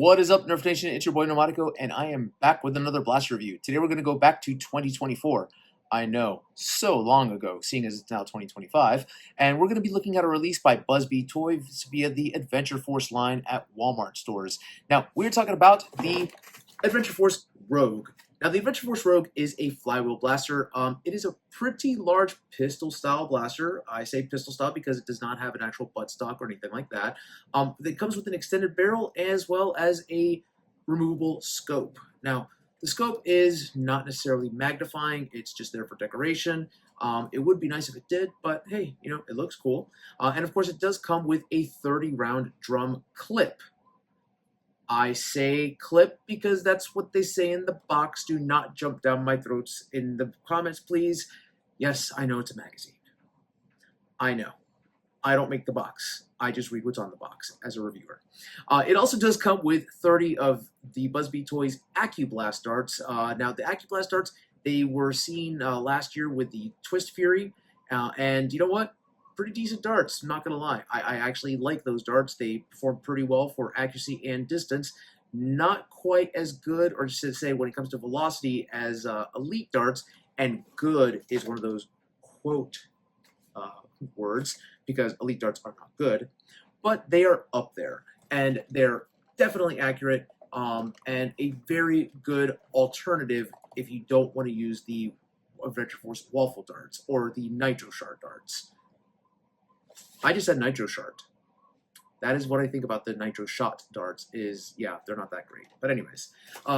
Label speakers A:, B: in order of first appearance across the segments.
A: What is up, Nerf Nation? It's your boy Nomadico, and I am back with another blaster review. Today we're going to go back to 2024. I know, so long ago, seeing as it's now 2025. And we're going to be looking at a release by Busby Toys via the Adventure Force line at Walmart stores. Now, we're talking about the Adventure Force Rogue. Now, the Adventure Force Rogue is a flywheel blaster. It is a pretty large pistol-style blaster. I say pistol-style because it does not have an actual buttstock or anything like that. It comes with an extended barrel as well as a removable scope. Now, the scope is not necessarily magnifying. It's just there for decoration. It would be nice if it did, but hey, you know, it looks cool. And of course, it does come with a 30-round drum clip. I say clip because that's what they say in the box. Do not jump down my throats in the comments, please. Yes, I know it's a magazine. I know. I don't make the box. I just read what's on the box as a reviewer. It also does come with 30 of the Busby Toys AccuBlast darts. Now, the AccuBlast darts, they were seen last year with the Twist Fury. And you know what? Pretty decent darts, not going to lie. I actually like those darts. They perform pretty well for accuracy and distance. Not quite as good, or just to say when it comes to velocity, as elite darts. And good is one of those quote words, because elite darts are not good. But they are up there, and they're definitely accurate, and a very good alternative if you don't want to use the Adventure Force waffle darts or the Nitro Shard darts. I just said Nitro Shard. That is what I think about the Nitro Shot darts is, yeah, they're not that great. But anyways,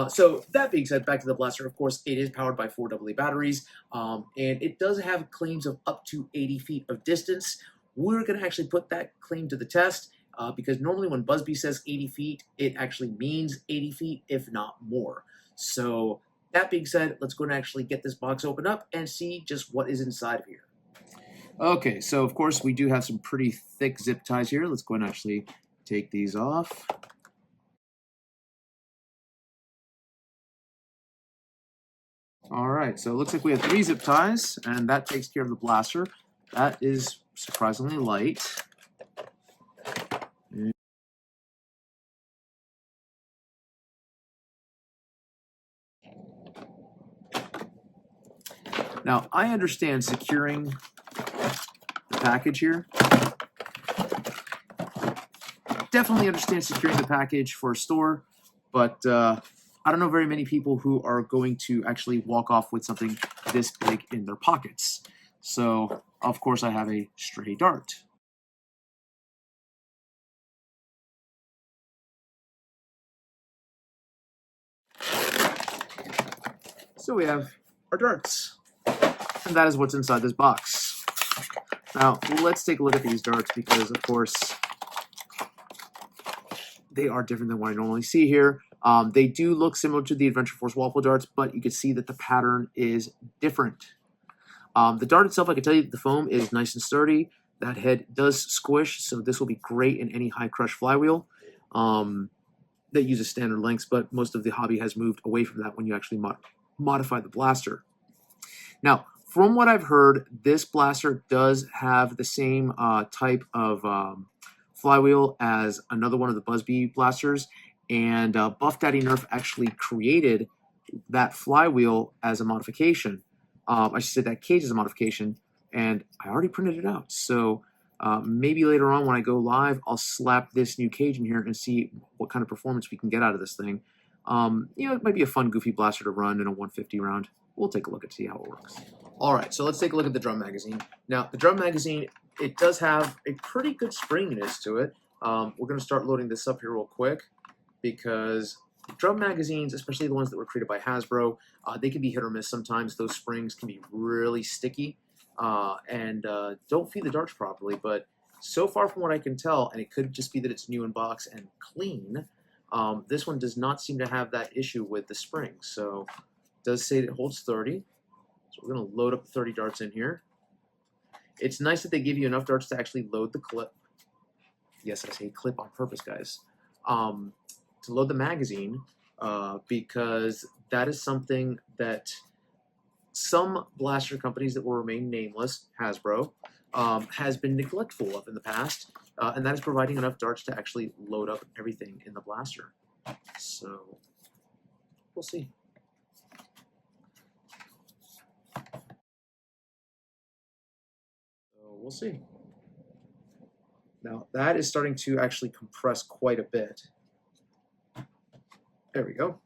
A: so that being said, back to the blaster, of course, it is powered by 4 AA batteries, and it does have claims of up to 80 feet of distance. We're going to actually put that claim to the test, because normally when Busby says 80 feet, it actually means 80 feet, if not more. So that being said, let's go and actually get this box opened up and see just what is inside of here. Okay, so of course we do have some pretty thick zip ties here. Let's go and actually take these off. All right, so it looks like we have 3 zip ties, and that takes care of the blaster. That is surprisingly light. Now, I understand securing the package here. Definitely understand securing the package for a store, but I don't know very many people who are going to actually walk off with something this big in their pockets. So, of course, I have a stray dart. So we have our darts, and that is what's inside this box. Now, let's take a look at these darts because, of course, they are different than what I normally see here. They do look similar to the Adventure Force waffle darts, but you can see that the pattern is different. The dart itself, I can tell you that the foam is nice and sturdy. That head does squish, so this will be great in any high crush flywheel that uses standard lengths, but most of the hobby has moved away from that when you actually modify the blaster. Now, from what I've heard, this blaster does have the same type of flywheel as another one of the Busby blasters, and Buff Daddy Nerf actually created that flywheel as a modification. I should say that cage as a modification, and I already printed it out. So maybe later on when I go live, I'll slap this new cage in here and see what kind of performance we can get out of this thing. You know, it might be a fun, goofy blaster to run in a 150 round. We'll take a look and see how it works. All right, so let's take a look at the drum magazine. Now, the drum magazine, it does have a pretty good springiness to it. We're going to start loading this up here real quick because drum magazines, especially the ones that were created by Hasbro, they can be hit or miss sometimes. Those springs can be really sticky and don't feed the darts properly. But so far from what I can tell, and it could just be that it's new in box and clean, this one does not seem to have that issue with the springs. So it does say it holds 30. So we're going to load up 30 darts in here. It's nice that they give you enough darts to actually load the clip. Yes, I say clip on purpose, guys. To load the magazine, because that is something that some blaster companies that will remain nameless, Hasbro, has been neglectful of in the past, and that is providing enough darts to actually load up everything in the blaster. So we'll see. So we'll see. Now that is starting to actually compress quite a bit. There we go.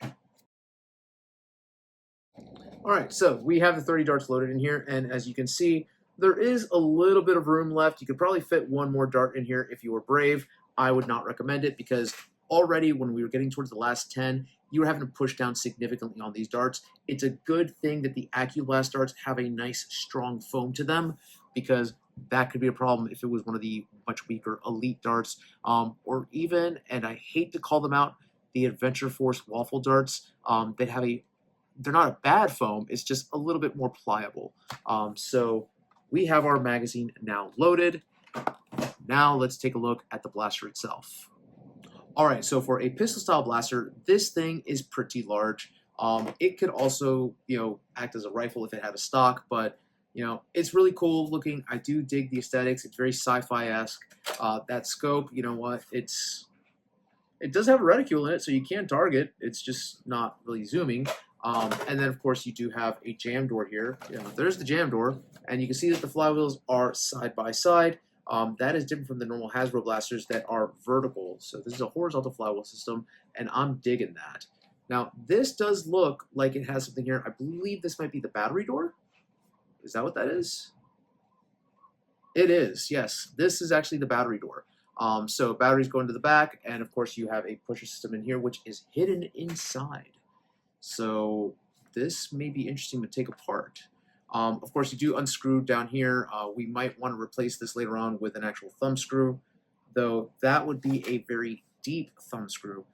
A: All right, so we have the 30 darts loaded in here, and as you can see, there is a little bit of room left. You could probably fit one more dart in here if you were brave. I would not recommend it because already when we were getting towards the last 10, you were having to push down significantly on these darts. It's a good thing that the AccuBlast darts have a nice strong foam to them because that could be a problem if it was one of the much weaker elite darts, or even, and I hate to call them out, the Adventure Force waffle darts that have a they're not a bad foam, it's just a little bit more pliable. So we have our magazine now loaded. Now let's take a look at the blaster itself. All right, so for a pistol style blaster, this thing is pretty large. It could also, act as a rifle if it had a stock, but it's really cool looking. I do dig the aesthetics. It's very sci-fi-esque. That scope, you know what? It does have a reticule in it, so you can target. It's just not really zooming. And then, of course, you do have a jam door here. There's the jam door, and you can see that the flywheels are side by side. That is different from the normal Hasbro blasters that are vertical. So this is a horizontal flywheel system, and I'm digging that. Now, this does look like it has something here. I believe this might be the battery door. Is that what that is? It is, yes. This is actually the battery door. So batteries go into the back, and of course you have a pusher system in here, which is hidden inside. So this may be interesting to take apart. Of course, you do unscrew down here. We might want to replace this later on with an actual thumb screw, though that would be a very deep thumb screw.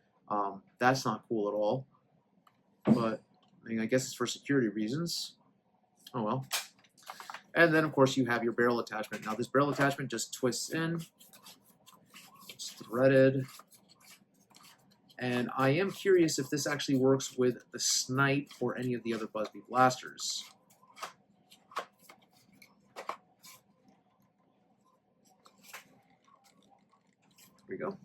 A: That's not cool at all, but I guess it's for security reasons. Oh well. And then, of course, you have your barrel attachment. Now, this barrel attachment just twists in. It's threaded. And I am curious if this actually works with the Snipe or any of the other Busby blasters. Here we go.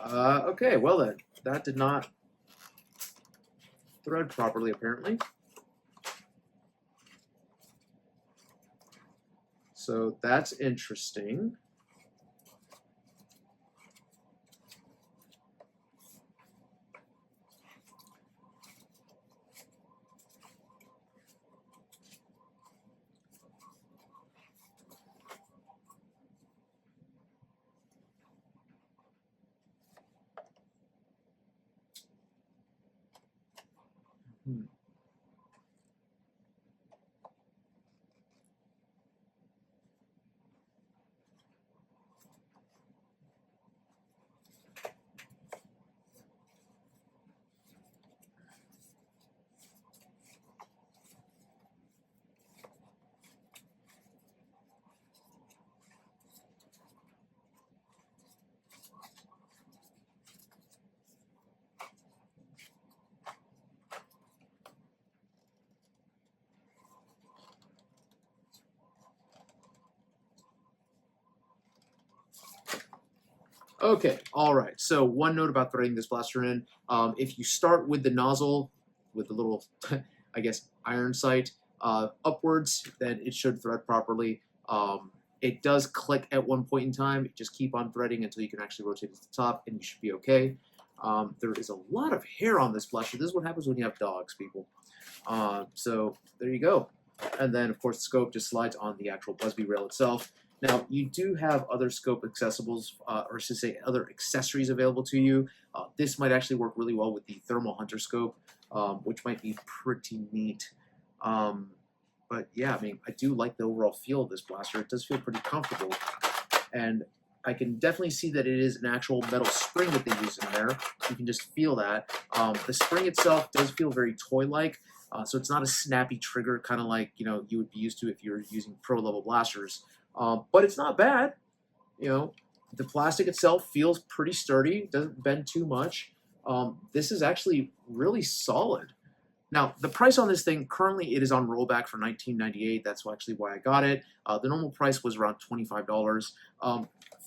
A: Okay, well then, that did not thread properly, apparently. So that's interesting. Okay, all right. So one note about threading this blaster in. If you start with the nozzle, with the little, I guess, iron sight upwards, then it should thread properly. It does click at one point in time. Just keep on threading until you can actually rotate it to the top, and you should be okay. There is a lot of hair on this blaster. This is what happens when you have dogs, people. So there you go. And then, of course, the scope just slides on the actual Busby rail itself. Now, you do have other scope accessibles, or to say other accessories available to you. This might actually work really well with the Thermal Hunter scope, which might be pretty neat. But yeah, I do like the overall feel of this blaster. It does feel pretty comfortable. And I can definitely see that it is an actual metal spring that they use in there. You can just feel that. The spring itself does feel very toy-like. So it's not a snappy trigger, kind of like you would be used to if you're using pro-level blasters. But it's not bad. The plastic itself feels pretty sturdy. Doesn't bend too much. This is actually really solid. Now, the price on this thing, currently it is on rollback for $19.98. That's actually why I got it. The normal price was around $25.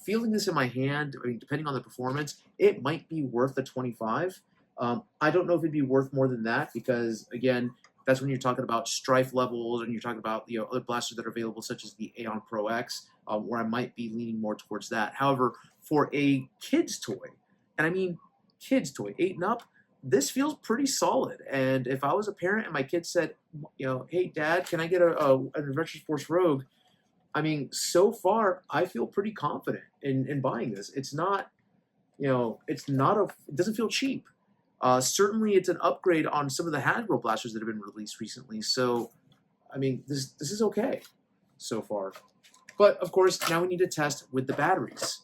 A: feeling this in my hand, I mean, depending on the performance, it might be worth the 25. I don't know if it'd be worth more than that because, again, that's when you're talking about strife levels and you're talking about other blasters that are available, such as the Aeon Pro X, where I might be leaning more towards that. However, for a kid's toy, and I mean kid's toy, 8 and up, this feels pretty solid. And if I was a parent and my kid said, hey, Dad, can I get an Adventure Force Rogue? I mean, so far, I feel pretty confident in buying this. It's not, it doesn't feel cheap. Certainly, it's an upgrade on some of the Hasbro blasters that have been released recently. So, I mean, this is okay so far. But, of course, now we need to test with the batteries.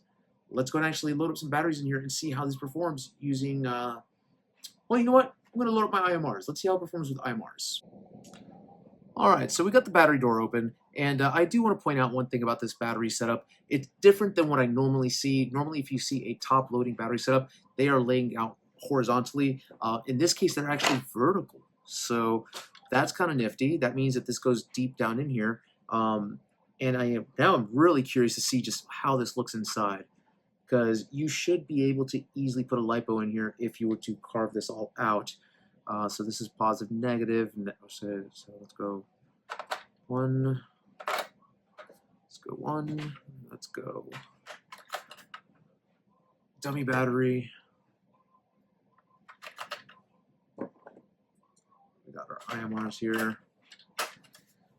A: Let's go and actually load up some batteries in here and see how this performs using, well, you know what? I'm going to load up my IMRs. Let's see how it performs with IMRs. All right, so we got the battery door open, and I do want to point out one thing about this battery setup. It's different than what I normally see. Normally, if you see a top-loading battery setup, they are laying out horizontally. In this case, they're actually vertical, so that's kind of nifty. That means that this goes deep down in here, and I'm really curious to see just how this looks inside, because you should be able to easily put a lipo in here if you were to carve this all out. So this is positive, negative. So let's go 1. Let's go 1. Let's go dummy battery. We got our IMRs here.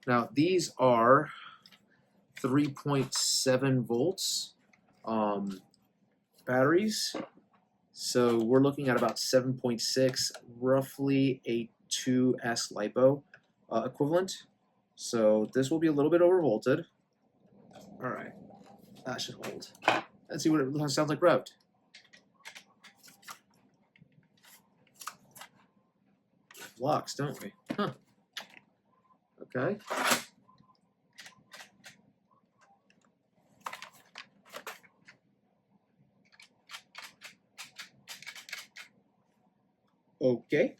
A: Now these are 3.7 volts batteries. So we're looking at about 7.6, roughly a 2S LiPo equivalent. So this will be a little bit overvolted. All right, that should hold. Let's see what it sounds like revved. Blocks, don't we? Huh. Okay. Okay.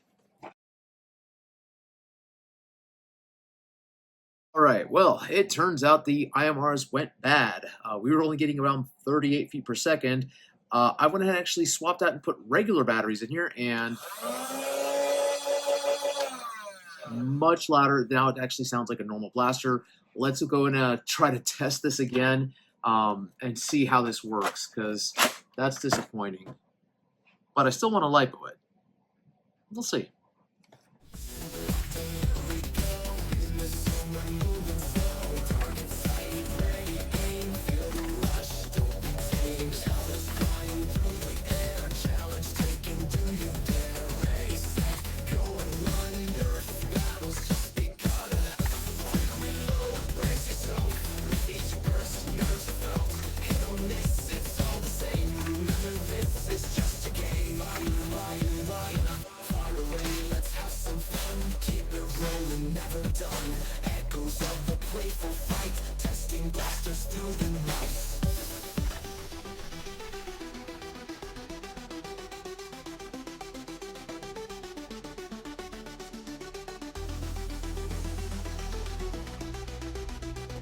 A: All right, well, it turns out the IMRs went bad. We were only getting around 38 feet per second. I went ahead and actually swapped out and put regular batteries in here, and much louder. Now it actually sounds like a normal blaster. Let's go and try to test this again and see how this works, because that's disappointing. But I still want to lipo it. We'll see.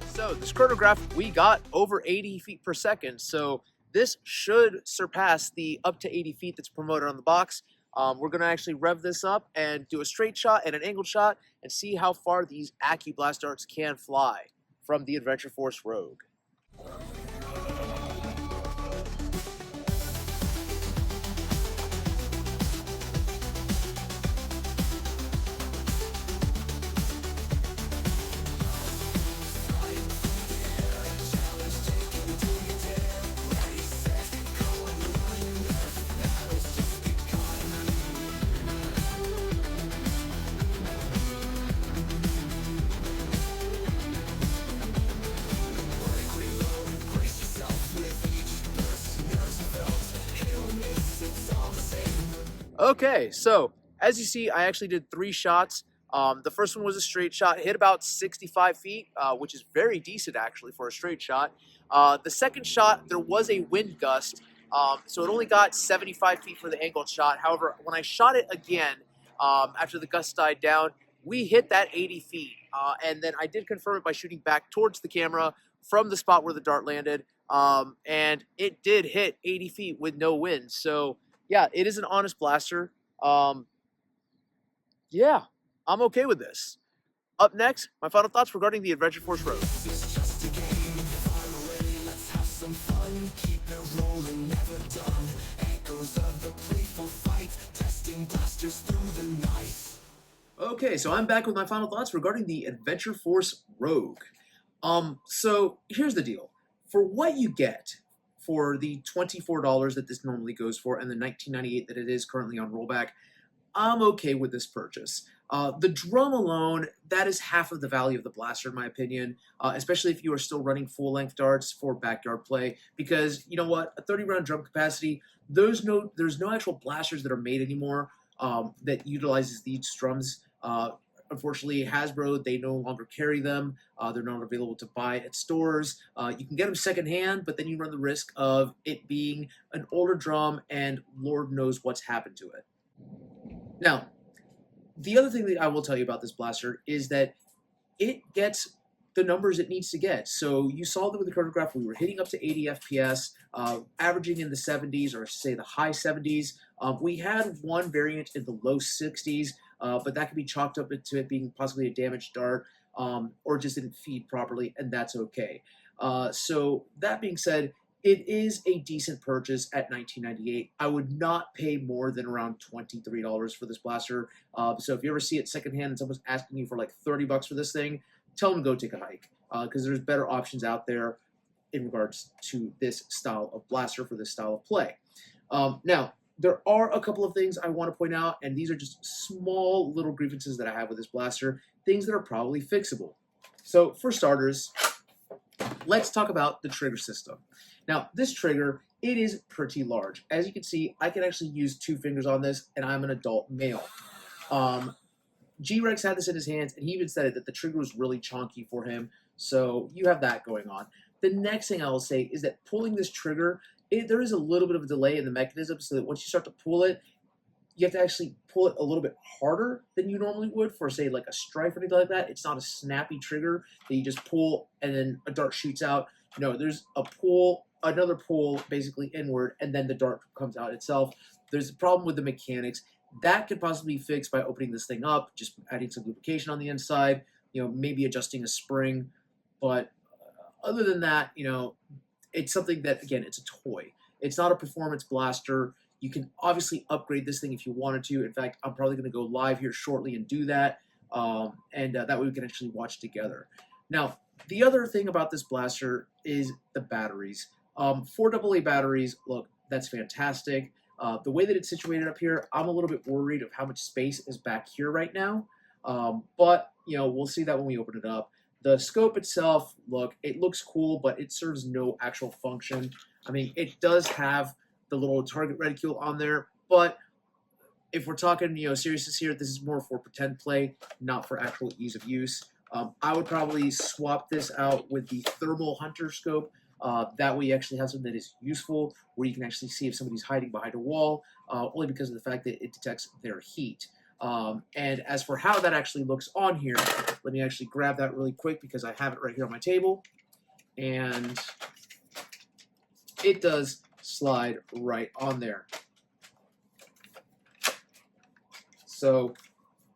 A: So this chronograph, we got over 80 feet per second. So this should surpass the up to 80 feet that's promoted on the box. We're going to actually rev this up and do a straight shot and an angled shot and see how far these AccuBlast darts can fly from the Adventure Force Rogue. Okay, so as you see, I actually did 3 shots. The first one was a straight shot, hit about 65 feet, which is very decent actually for a straight shot. The second shot, there was a wind gust, so it only got 75 feet for the angled shot. However, when I shot it again, after the gust died down, we hit that 80 feet. And then I did confirm it by shooting back towards the camera from the spot where the dart landed, and it did hit 80 feet with no wind. So yeah, it is an honest blaster. Yeah, I'm okay with this. Up next, my final thoughts regarding the Adventure Force Rogue. Okay, so I'm back with my final thoughts regarding the Adventure Force Rogue. So here's the deal. For what you get for the $24 that this normally goes for and the $19.98 that it is currently on rollback, I'm okay with this purchase. The drum alone, that is half of the value of the blaster, in my opinion, especially if you are still running full-length darts for backyard play, because you know what? A 30-round drum capacity, there's no actual blasters that are made anymore that utilizes these drums. Unfortunately, Hasbro, they no longer carry them. They're not available to buy at stores. You can get them secondhand, but then you run the risk of it being an older drum, and Lord knows what's happened to it. Now, the other thing that I will tell you about this blaster is that it gets the numbers it needs to get. So you saw that with the chronograph, we were hitting up to 80 FPS, averaging in the 70s, or say the high 70s. We had one variant in the low 60s, but that could be chalked up into it being possibly a damaged dart, or just didn't feed properly, and that's okay. So that being said, it is a decent purchase at $19.98. I would not pay more than around $23 for this blaster. So if you ever see it secondhand and someone's asking you for like $30 for this thing, tell them to go take a hike, because there's better options out there in regards to this style of blaster for this style of play. Now, there are a couple of things I want to point out, and these are just small little grievances that I have with this blaster, things that are probably fixable. So for starters, let's talk about the trigger system. Now, this trigger, it is pretty large. As you can see, I can actually use 2 fingers on this, and I'm an adult male. G-Rex had this in his hands, and he even said that the trigger was really chonky for him, so you have that going on. The next thing I will say is that pulling this trigger, there is a little bit of a delay in the mechanism, so that once you start to pull it, you have to actually pull it a little bit harder than you normally would for, say, like a strife or anything like that. It's not a snappy trigger that you just pull and then a dart shoots out. No, there's a pull, another pull, basically inward, and then the dart comes out itself. There's a problem with the mechanics. That could possibly be fixed by opening this thing up, just adding some lubrication on the inside, maybe adjusting a spring. But other than that, it's something that, again, it's a toy. It's not a performance blaster. You can obviously upgrade this thing if you wanted to. In fact, I'm probably going to go live here shortly and do that. And that way we can actually watch together. Now, the other thing about this blaster is the batteries. 4 AA batteries, look, that's fantastic. The way that it's situated up here, I'm a little bit worried of how much space is back here right now. But, we'll see that when we open it up. The scope itself, look, it looks cool, but it serves no actual function. I mean, it does have the little target reticule on there, but if we're talking, seriousness here, this is more for pretend play, not for actual ease of use. I would probably swap this out with the thermal hunter scope. That way you actually have something that is useful, where you can actually see if somebody's hiding behind a wall, only because of the fact that it detects their heat. And as for how that actually looks on here, let me actually grab that really quick because I have it right here on my table. And it does slide right on there. So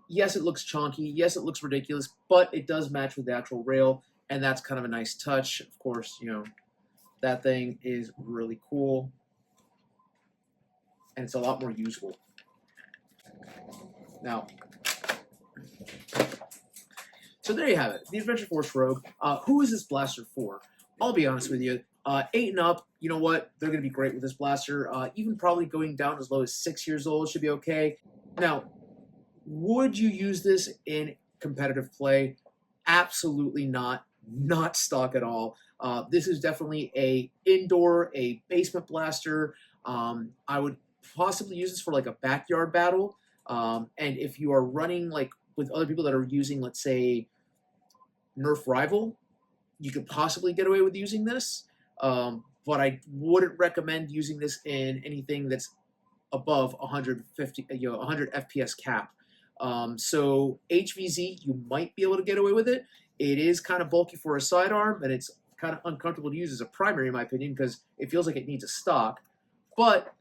A: yes, it looks chonky. Yes, it looks ridiculous, but it does match with the actual rail, and that's kind of a nice touch. Of course, that thing is really cool, and it's a lot more usable. Now, so there you have it, the Adventure Force Rogue. Who is this blaster for? I'll be honest with you. 8 and up, you know what? They're going to be great with this blaster. Even probably going down as low as 6 years old should be okay. Now, would you use this in competitive play? Absolutely not. Not stock at all. This is definitely a basement blaster. I would possibly use this for like a backyard battle. And if you are running like with other people that are using, let's say, Nerf Rival, you could possibly get away with using this. But I wouldn't recommend using this in anything that's above 150, 100 FPS cap. So HVZ, you might be able to get away with it. It is kind of bulky for a sidearm, and it's kind of uncomfortable to use as a primary, in my opinion, because it feels like it needs a stock. But,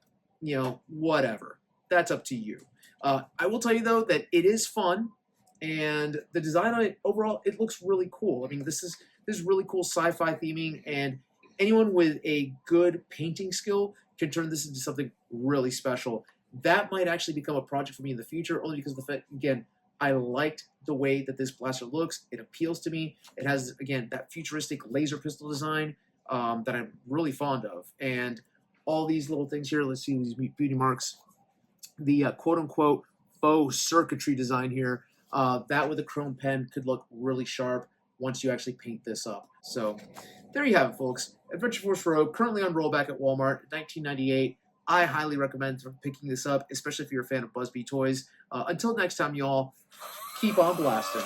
A: whatever. That's up to you. I will tell you, though, that it is fun, and the design on it, overall, it looks really cool. I mean, this is really cool sci-fi theming, and anyone with a good painting skill can turn this into something really special. That might actually become a project for me in the future, only because of the fact, again, I liked the way that this blaster looks. It appeals to me. It has, again, that futuristic laser pistol design that I'm really fond of. And all these little things here, let's see these beauty marks. The quote-unquote faux circuitry design here, that with a chrome pen could look really sharp once you actually paint this up. So there you have it, folks. Adventure Force Rogue, currently on rollback at Walmart, $19.98. I highly recommend picking this up, especially if you're a fan of Busby toys. Until next time, y'all, keep on blasting.